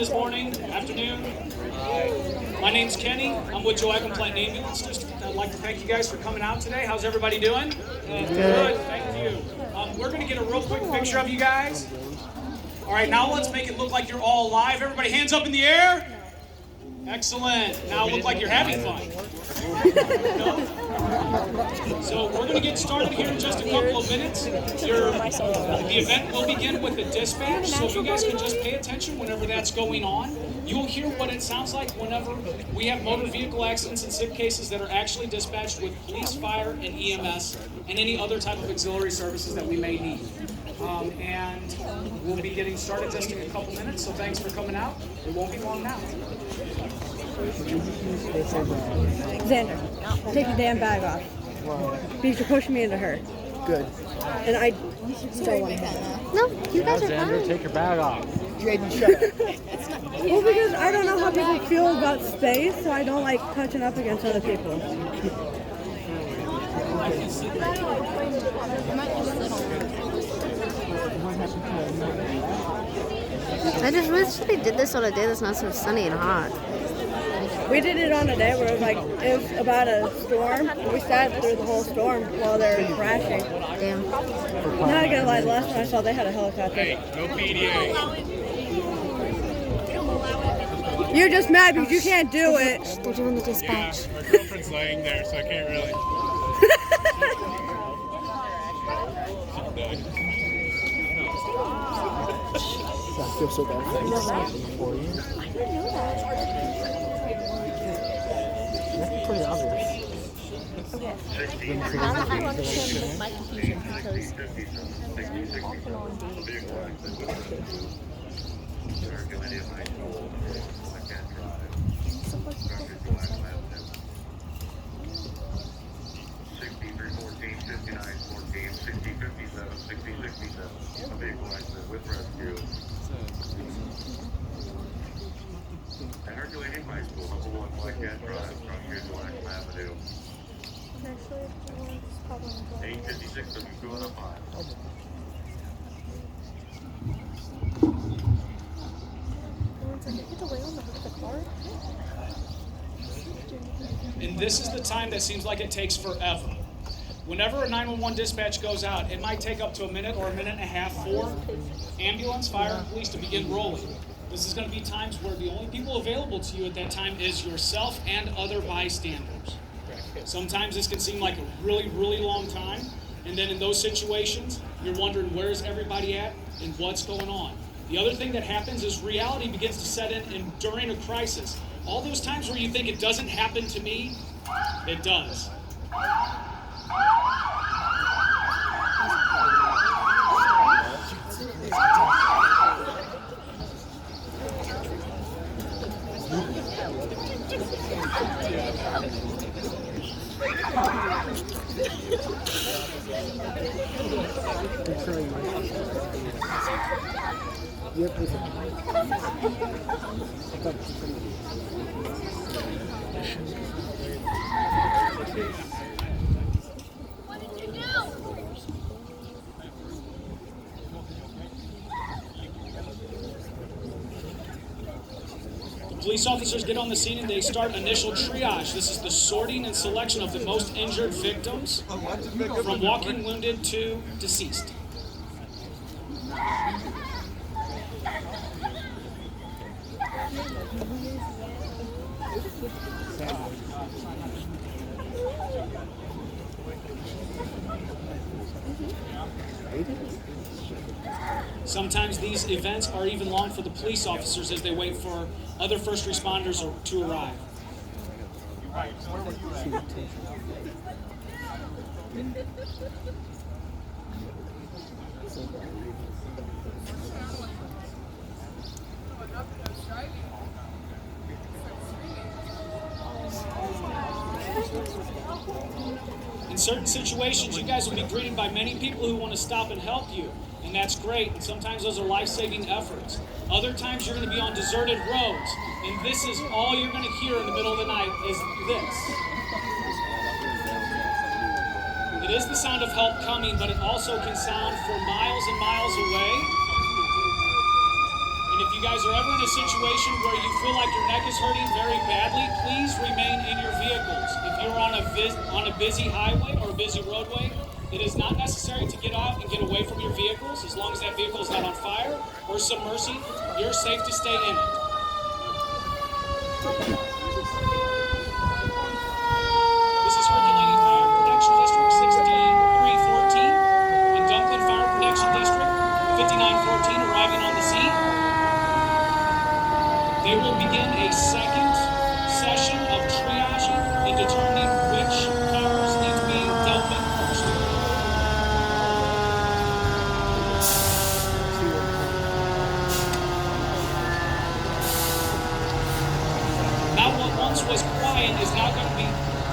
This morning, afternoon. My name's Kenny. I'm with Joachim Plant Ambulance District. I'd like to thank you guys for coming out today. How's everybody doing? Good. Thank you. We're going to get a real quick picture of you guys. All right, now let's make it look like you're all alive. Everybody, hands up in the air. Excellent. Now look like you're having fun. So we're going to get started here in just a couple of minutes. The event will begin with the dispatch, so if you guys can just pay attention whenever that's going on. You'll hear what it sounds like whenever we have motor vehicle accidents and sick cases that are actually dispatched with police, fire, and EMS, and any other type of auxiliary services that we may need. And we'll be getting started just in a couple minutes, so thanks for coming out. It won't be long now. Xander, take your damn bag off. Because you're pushing me into her. Good. And I still want to hit her. No, you guys are Xander, fine. take your bag off. Jaden, shut up. Well, because I don't know how people feel about space, so I don't like touching up against other people. I just wish they did this on a day that's not so sunny and hot. We did it on a day where it was about a storm. We sat through the whole storm while they were crashing. Damn. Not gonna lie, the last time I saw they had a helicopter. No PDA. You're just mad because you can't do it. They're doing the dispatch. My girlfriend's laying there, so I can't really. I feel so bad for you. I didn't know that. That's pretty obvious. Okay. Now that I understand my confusion because I'm walking on Herculaneum High School, number 1, Black Cat Drive, across here to Waxham Avenue. 856 of you going up high. And this is the time that seems like it takes forever. Whenever a 911 dispatch goes out, it might take up to a minute or a minute and a half for ambulance, fire, and police to begin rolling. This is going to be times where the only people available to you at that time is yourself and other bystanders. Sometimes this can seem like a really, really long time, and then in those situations, you're wondering where's everybody at and what's going on. The other thing that happens is reality begins to set in during a crisis. All those times where you think it doesn't happen to me, it does. Police officers get on the scene and they start initial triage. This is the sorting and selection of the most injured victims from walking wounded to deceased. Sometimes these events are even long for the police officers as they wait for other first responders to arrive. In certain situations, you guys will be greeted by many people who want to stop and help you, and that's great. And sometimes those are life-saving efforts. Other times you're going to be on deserted roads, and this is all you're going to hear in the middle of the night is this. It is the sound of help coming, but it also can sound for miles and miles away. And if you you guys are ever in a situation where you feel like your neck is hurting very badly, please remain in your vehicles. If you're on a busy highway or a busy roadway, it is not necessary to get out and get away from your vehicles. As long as that vehicle is not on fire or submersing, you're safe to stay in it. This is Herculaneum Fire Protection District 6314 and Dunklin Fire Protection District 5914 arriving on the scene. They will begin a second session of triaging and determining which cars need to be dealt with first. Now what once was quiet is now going to be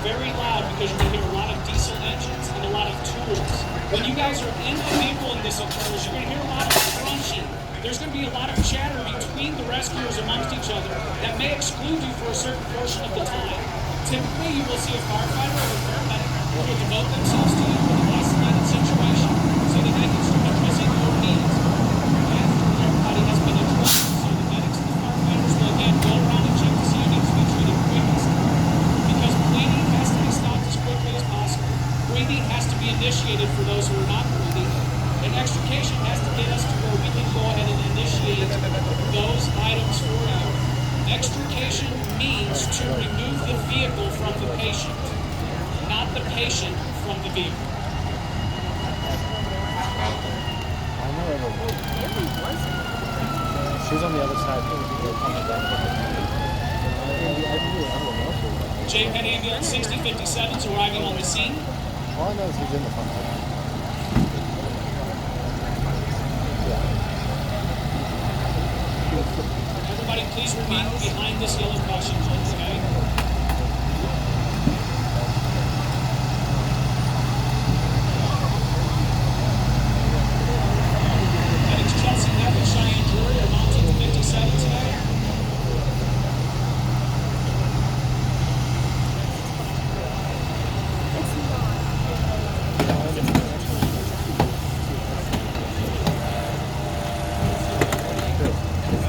very loud because you're going to hear a lot of diesel engines and a lot of tools. When you guys are in the vehicle and this occurs, you're going to hear a lot of crunching. There's going to be a lot of chatter between the rescuers amongst each other that may exclude you for a certain portion of the time. Typically, you will see a firefighter or a paramedic who will devote themselves to you in an isolated situation so that they can start addressing your needs. After everybody has been addressed, so the medics and the firefighters will again go around and check to see who needs to be treated quickest. Because bleeding has to be stopped as quickly as possible. Breathing has to be initiated for those who are not breathing. And extrication has to get us to where we can go ahead and initiate those items for you. Extrication means to remove the vehicle from the patient, not the patient from the vehicle. I know everyone. She's on the other side. JPET Ambulance 6057 is arriving on the scene. All I know is he's in the front. Everybody, please remain behind this yellow caution light, okay? Medics Chelsea Neff and Cheyenne Drury are mounted to 57 today.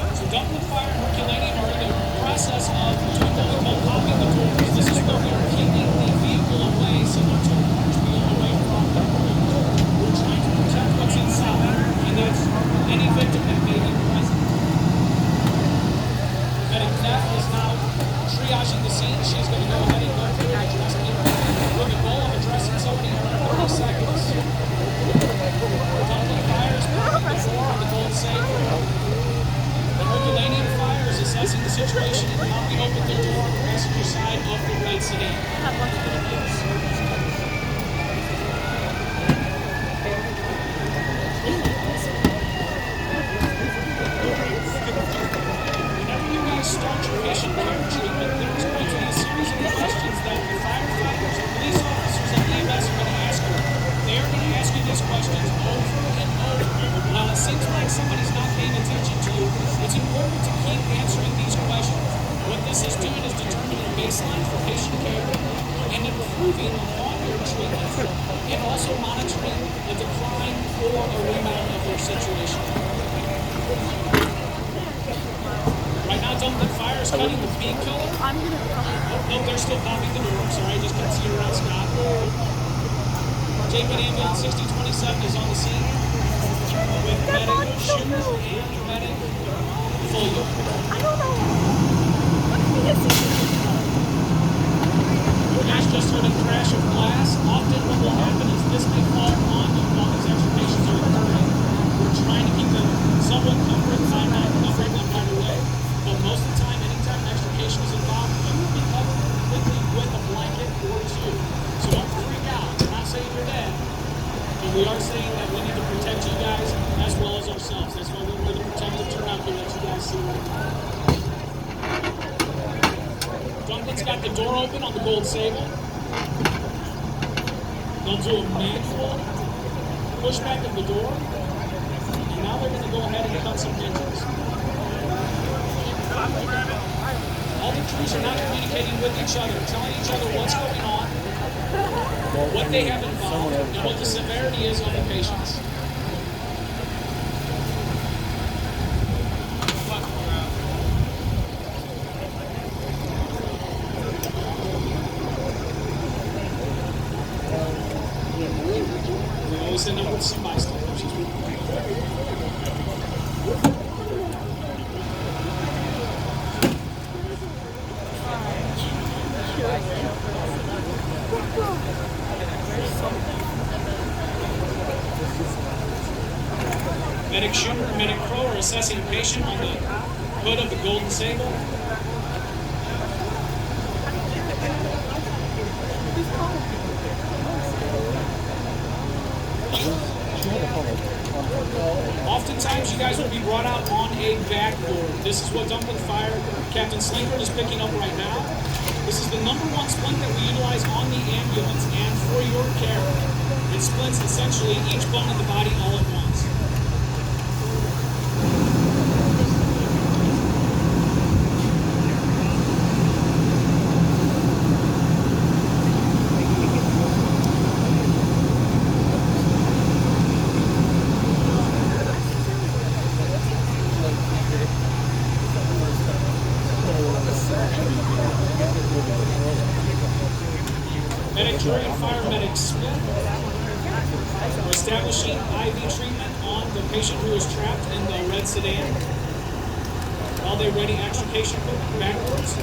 So Dunklin Fire and Herculaneum are in the process of doing what we call popping the doors. This is where we are keeping the vehicle away, similar to a large wheel away from the road. We're trying to protect what's inside, and that's any victim that may be present. Medic Neff is now triaging the scene. She's going to go ahead and go through and address people with the goal of addressing somebody in 30 seconds. Dunklin Fire is moving the door on the gold safe. The Herculaneum Fire is assessing the situation and helping open the door on the passenger side of the red sedan. Whenever you guys start your patient care treatment, there's going to be a series of questions that the firefighters, police officers, and EMS are going to ask you. They are going to ask you these questions over and over. While it seems like somebody's not paying attention to you, it's important to keep answering these questions. What this is doing is determining a baseline for patient care and improving upon your treatment, and also monitoring the decline or a rebound of their situation. Right now, Dunklin Fire is cutting the feed killer. Oh, no, they're still popping the door. I'm sorry, I just couldn't see around Scott. JPET Ambulance 6027 is on the scene with medic Schumer and medic Foley. You guys just heard a crash of glass. Often what will happen is this may fall on you while these extrications are occurring. We're trying to keep them somewhat covered by not covering them right away. But most of the time, anytime an extrication is involved, you will be covered completely with a blanket or two. So don't freak out. We're not saying you're dead. But we are saying that we need to protect you guys as well as ourselves. That's why we wear the protective turnout gear that you guys see right now. Dunklin's got the door open on the Gold Sable. They'll do a manual pushback of the door. And now they're going to go ahead and cut some hinges. All the crews are now communicating with each other, telling each other what's going on, what they have involved, and what the severity is on the patients. with some bystanders as well. Medic Schumer and Medic Crow are assessing a patient on the hood of the Golden Sable. Oftentimes, you guys will be brought out on a backboard. This is what Dumpling Fire Captain Slinkard is picking up right now. This is the #1 splint that we utilize on the ambulance and for your care. It splints essentially each bone in the body all at once. Medic Drury and Fire Medic Smith are establishing IV treatment on the patient who is trapped in the red sedan while they ready extrication equipment backwards.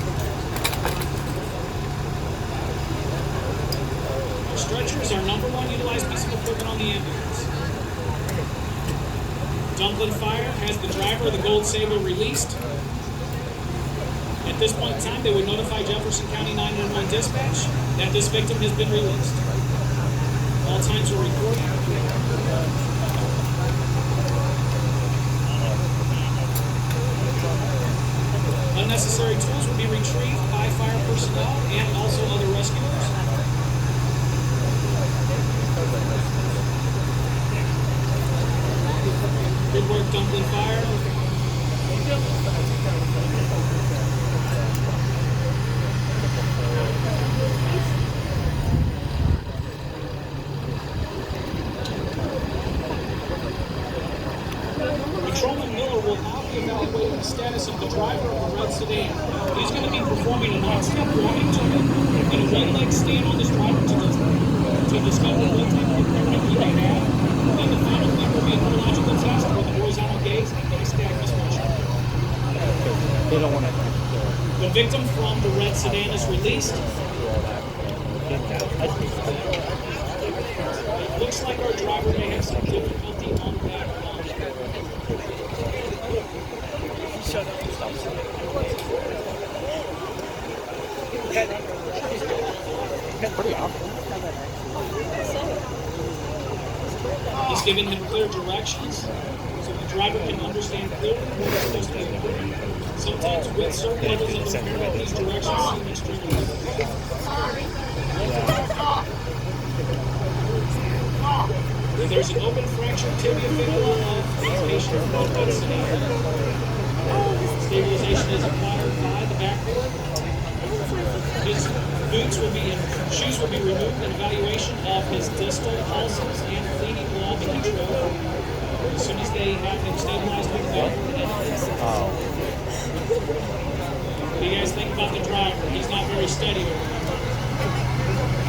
Our stretcher is our #1 utilized piece of equipment on the ambulance. Dumpling Fire has the driver of the Gold Sable released. At this point in time, they would notify Jefferson County 911 dispatch that this victim has been released. All times are recorded. Unnecessary tools will be retrieved by fire personnel and also other rescuers. Good work, Dumpling Fire. Patrolman Miller will now be evaluating the status of the driver of the red sedan. He's going to be performing a non-stop walking to him and a one-leg stand on this driver to discover what type of impairment he may have. Then the final thing will be a neurological test with a horizontal gaze and nystagmus pressure. They don't want to. The victim from the red sedan is released. It looks like our driver may have some difficulty on that run. He's giving him clear directions so the driver can understand clearly what he's supposed to be doing. Sometimes with certain levels of impairment, these directions seem extremely difficult. There's an open fractured tibia fibula of the patient from the sedan. Stabilization is acquired by the backboard. His boots will be, shoes will be removed, and evaluation of his distal pulses and bleeding will all be controlled as soon as they have him stabilized with the backboard. What do you guys think about the driver? He's not very steady.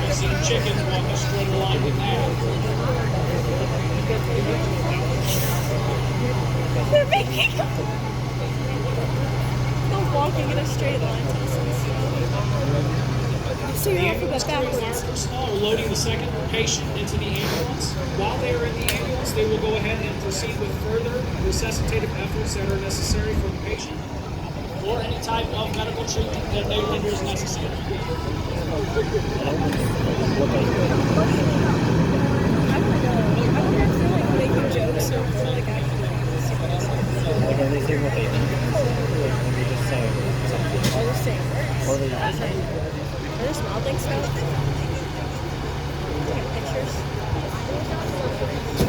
I've seen chickens walk a straight line with that. They're making they're walking in a straight line. So you're off with Fire backwards. personnel are loading the second patient into the ambulance. While they are in the ambulance, they will go ahead and proceed with further resuscitative efforts that are necessary for the patient or any type of medical treatment that they render is necessary. Making jokes, so I feel like I can Like, are they saying what they think? Or are they just saying something? all the same words. Or are they Are there small things now? Look at pictures.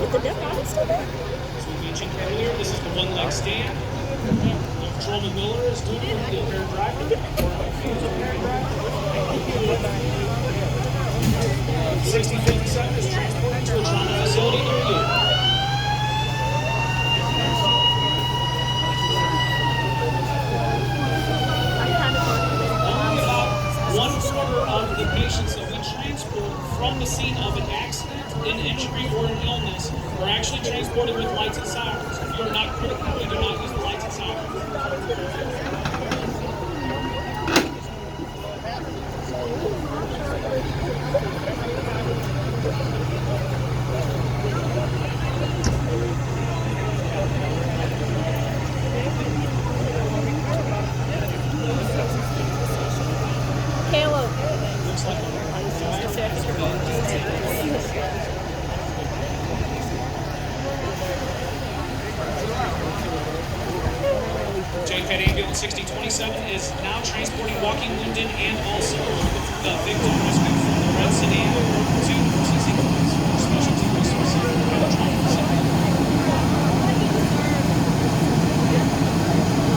With the dead body still there? As we mentioned earlier, this is the one-leg stand. Patrolman Miller is doing the impaired driver. 6057 is transported to a trauma facility near you. Only about 1/4 of the patients that we transport from the scene of an accident an injury or an illness are actually transported with lights and sirens. If you are not critical, we do not use the lights and sirens. Caleb. Looks like JPED Ambulance 6027 is now transporting walking wounded and also the victim rescued from the red sedan to emergency units for specialty resources and the trauma facility.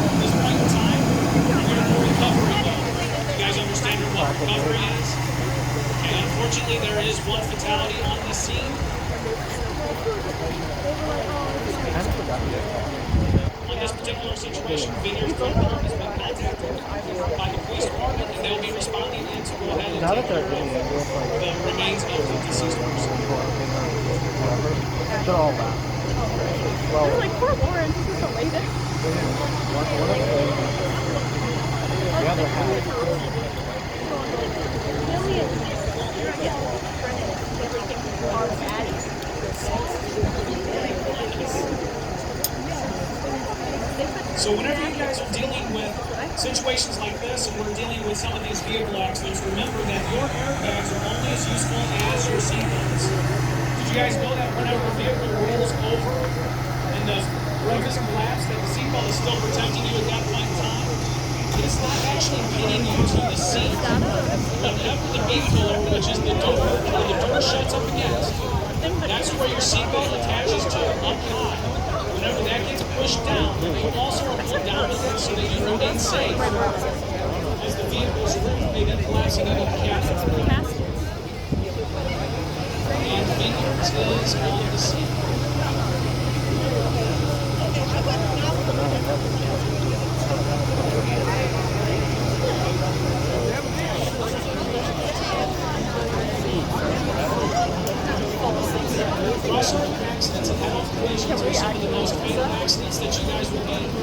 At this point in time, we're going to recovery mode. You guys understand what recovery is? Okay, unfortunately, there is one fatality on the scene. On this particular situation, Vineyard's Front Door has been contacted by the police department, and they'll be responding in to go ahead and take care of the remains of the deceased person. They're all back. Well, They're like, poor Lawrence, is this the latest? the other half. Millions. You're getting everything from our baddies. So whenever you guys are dealing with situations like this, and we're dealing with some of these vehicle accidents, remember that your airbags are only as useful as your seatbelts. Did you guys know that whenever a vehicle rolls over and the roof is collapsed, that the seatbelt is still protecting you at that point in time? It's not actually pinning you to the seat. Whenever the vehicle, which is the door, where the door shuts up against, that's where your seatbelt attaches to up high. Whenever that gets pushed down, you also are pulled down with it so that you remain safe as the vehicle's roof may be collapsing into the cabin. And Vineyards is on the scene. Crossover accidents and head-off collisions are some of the most fatal accidents that you guys will ever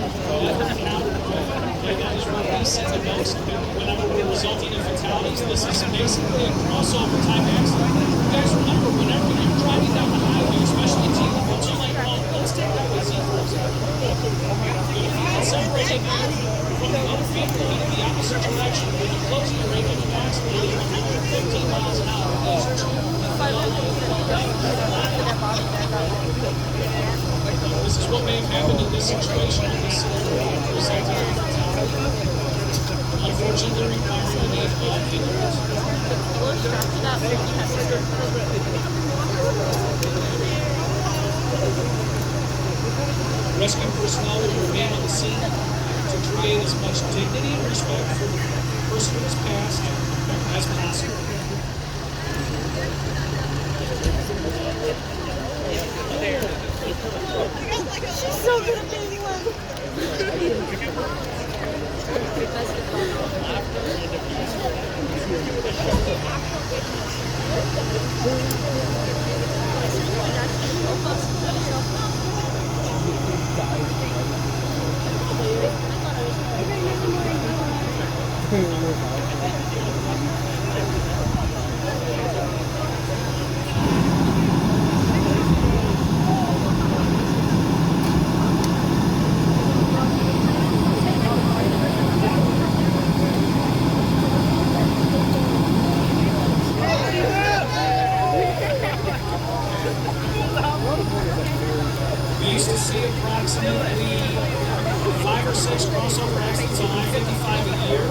encounter. That is what we send the most whenever we're resulting in fatalities. This is basically a crossover type accident. You guys remember, whenever you're driving down the highway, especially T-level, two-lane road, let's take that with Z, for example. If you can separate you from the other vehicle in the opposite direction, when you're closing your rate of accident is 115 miles an hour. Those are this is what may have happened in this situation, in this scenario, resulting in fatality. Unfortunately, requiring the need of Vineyards. Rescue personnel will remain on the scene to create as much dignity and respect for the person who has passed as possible. She's so good at being one. We used to see approximately 5 or 6 crossover accidents on I-55 a year.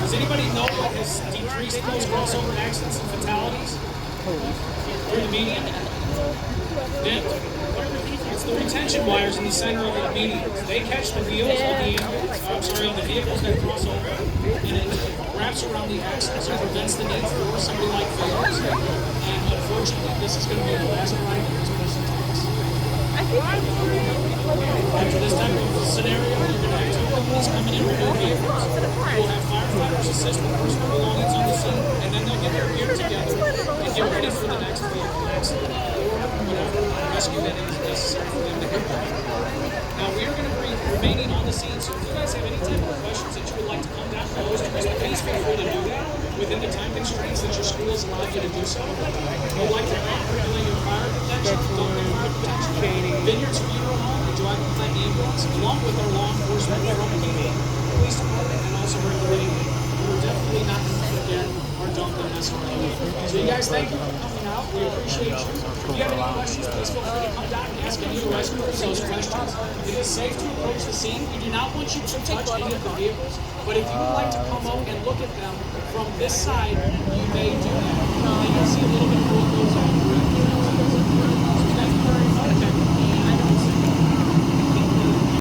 Does anybody know what has decreased those crossover accidents and fatalities through the median? It's the retention wires in the center of the median. They catch the wheels of the vehicles that cross over, and it wraps around the axle, so it prevents the need for somebody like Vineyards. And unfortunately, this is going to be the last ride that this person takes. After this type of scenario, you're going to have two companies coming in with their vehicles. You'll have firefighters assist with personal belongings on the scene, and then they'll get their gear together and get ready for the next vehicle accident. rescue that is necessary for them to get there. Now we are going to be remaining on the scene, so if you guys have any type of questions that you would like to come down and pose to us, please feel free to do that within the time constraints that your school has allowed you to do so. If you'd like to add your fire protection, dumping fire protection, Vineyards Funeral Home, and Joy Plant Ambulance, along with our law enforcement from the police department and also regulating. We're definitely not going to forget our dumping SRO. So you guys, thank you for coming out. We appreciate you. If you have any questions, please feel free to come down and ask any of the rescuers those questions. It is safe to approach the scene. We do not want you to touch any of the vehicles, but if you would like to come out and look at them from this side, you may do that. You can see a little bit of what goes on.